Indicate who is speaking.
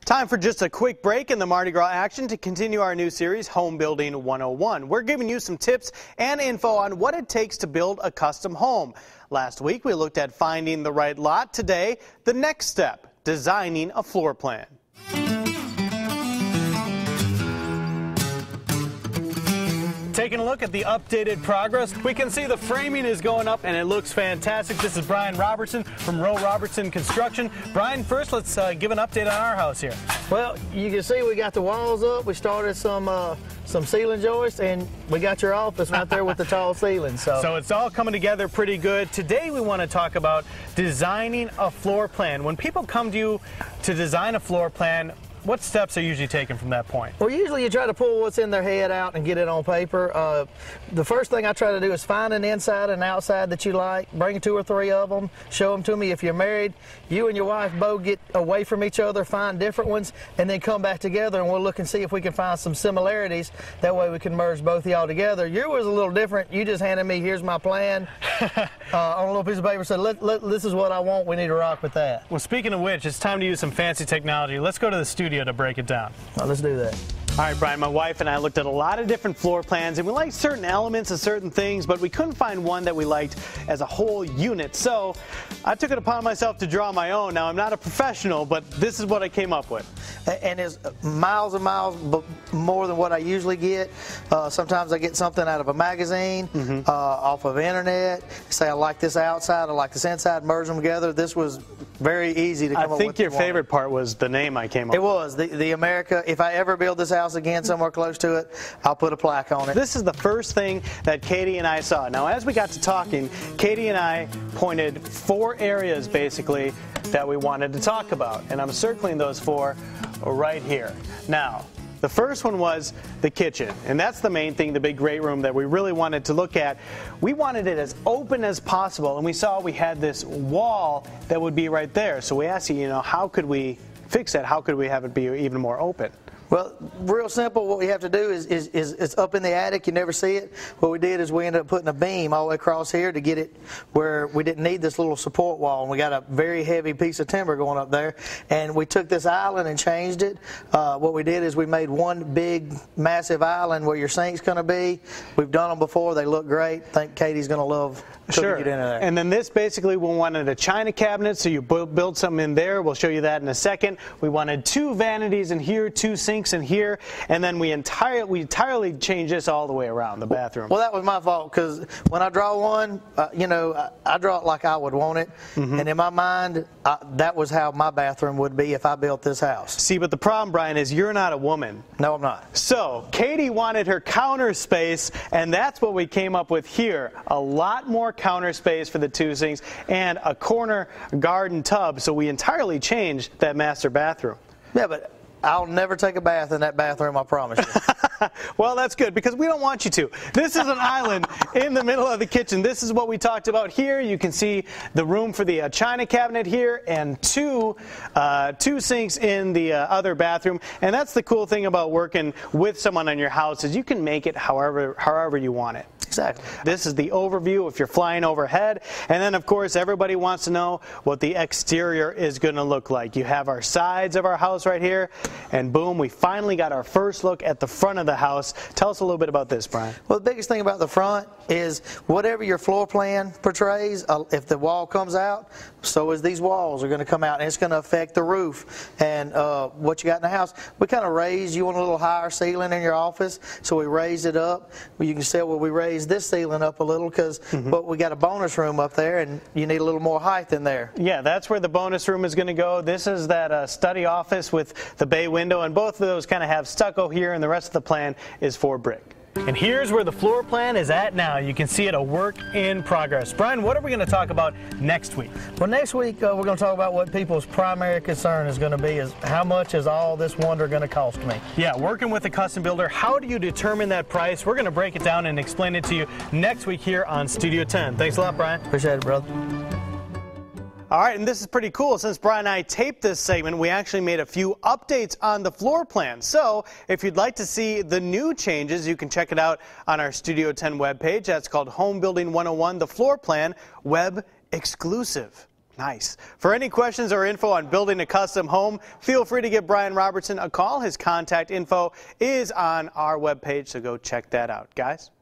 Speaker 1: Time for just a quick break in the Mardi Gras action to continue our new series, Home Building 101. We're giving you some tips and info on what it takes to build a custom home. Last week, we looked at finding the right lot. Today, the next step, designing a floor plan. Taking a look at the updated progress, we can see the framing is going up and it looks fantastic. This is Brian Robertson from Rowe Robertson Construction. Brian, first let's give an update on our house here.
Speaker 2: Well, you can see we got the walls up. We started some ceiling joists, and we got your office right there with the tall ceiling. So
Speaker 1: it's all coming together pretty good. Today we want to talk about designing a floor plan. When people come to you to design a floor plan, what steps are usually taken from that point?
Speaker 2: Well, usually you try to pull what's in their head out and get it on paper. The first thing I try to do is find an inside and outside that you like, bring 2 or 3 of them, show them to me. If you're married, you and your wife both get away from each other, find different ones, and then come back together and we'll look and see if we can find some similarities. That way we can merge both of y'all together. Yours was a little different. You just handed me, here's my plan, on a little piece of paper, said, this is what I want, we need to rock with that.
Speaker 1: Well, speaking of which, it's time to use some fancy technology. Let's go to the studio to break it down.
Speaker 2: Well, let's do that.
Speaker 1: All right, Brian, my wife and I looked at a lot of different floor plans, and we liked certain elements of certain things, but we couldn't find one that we liked as a whole unit. So I took it upon myself to draw my own. Now, I'm not a professional, but this is what I came up with.
Speaker 2: And it's miles and miles more than what I usually get. Sometimes I get something out of a magazine, off of internet. Say I like this outside, I like this inside, merge them together. This was very easy to come up with.
Speaker 1: I think your favorite part was the name I came up with.
Speaker 2: It was the America. If I ever build this house again somewhere close to it, I'll put a plaque on it.
Speaker 1: This is the first thing that Katie and I saw. Now, as we got to talking, Katie and I pointed 4 areas basically that we wanted to talk about, and I'm circling those 4 right here. Now, the first one was the kitchen, and that's the main thing, the big great room that we really wanted to look at. We wanted it as open as possible, and we saw we had this wall that would be right there. So we asked you, how could we fix that? How could we have it be even more open?
Speaker 2: Well, real simple. What we have to do is it's up in the attic. You never see it. What we did is we ended up putting a beam all the way across here to get it where we didn't need this little support wall. And we got a very heavy piece of timber going up there. And we took this island and changed it. What we did is we made one big, massive island where your sink's going to be. We've done them before. They look great. I think Katie's going to love cooking dinner there.
Speaker 1: And then this basically, we wanted a china cabinet, so you build something in there. We'll show you that in a second. We wanted 2 vanities in here, 2 sinks in here, and then we entirely changed this all the way around the bathroom.
Speaker 2: Well, that was my fault, because when I draw one, I draw it like I would want it, and in my mind, that was how my bathroom would be if I built this house.
Speaker 1: See, but the problem, Brian, is you're not a woman.
Speaker 2: No, I'm not.
Speaker 1: So Katie wanted her counter space, and that's what we came up with here. A lot more counter space for the 2 sinks and a corner garden tub, so we entirely changed that master bathroom.
Speaker 2: Yeah, but I'll never take a bath in that bathroom, I promise you.
Speaker 1: Well, that's good, because we don't want you to. This is an island in the middle of the kitchen. This is what we talked about here. You can see the room for the china cabinet here, and 2 sinks in the other bathroom. And that's the cool thing about working with someone on your house, is you can make it however you want it.
Speaker 2: Exactly.
Speaker 1: This is the overview if you're flying overhead. And then, of course, everybody wants to know what the exterior is going to look like. You have our sides of our house right here, and boom, we finally got our first look at the front of the house. Tell us a little bit about this, Brian.
Speaker 2: Well, the biggest thing about the front is whatever your floor plan portrays, if the wall comes out, so is these walls are going to come out, and it's going to affect the roof and what you got in the house. We kind of raised, you want a little higher ceiling in your office, so we raised it up. You can see, well, we raised this ceiling up a little because but we got a bonus room up there, and you need a little more height in there.
Speaker 1: Yeah, that's where the bonus room is going to go. This is that study office with the bay window, and both of those kind of have stucco here, and the rest of the plan is for brick. And here's where the floor plan is at now. You can see it a work in progress. Brian, what are we going to talk about next week?
Speaker 2: Well, next week we're going to talk about what people's primary concern is going to be, is how much is all this wonder going to cost me?
Speaker 1: Yeah, working with a custom builder, how do you determine that price? We're going to break it down and explain it to you next week here on Studio 10. Thanks a lot, Brian.
Speaker 2: Appreciate it, brother.
Speaker 1: All right, and this is pretty cool. Since Brian and I taped this segment, we actually made a few updates on the floor plan. So if you'd like to see the new changes, you can check it out on our Studio 10 webpage. That's called Home Building 101, the floor plan, web exclusive. Nice. For any questions or info on building a custom home, feel free to give Brian Robertson a call. His contact info is on our webpage, so go check that out, guys.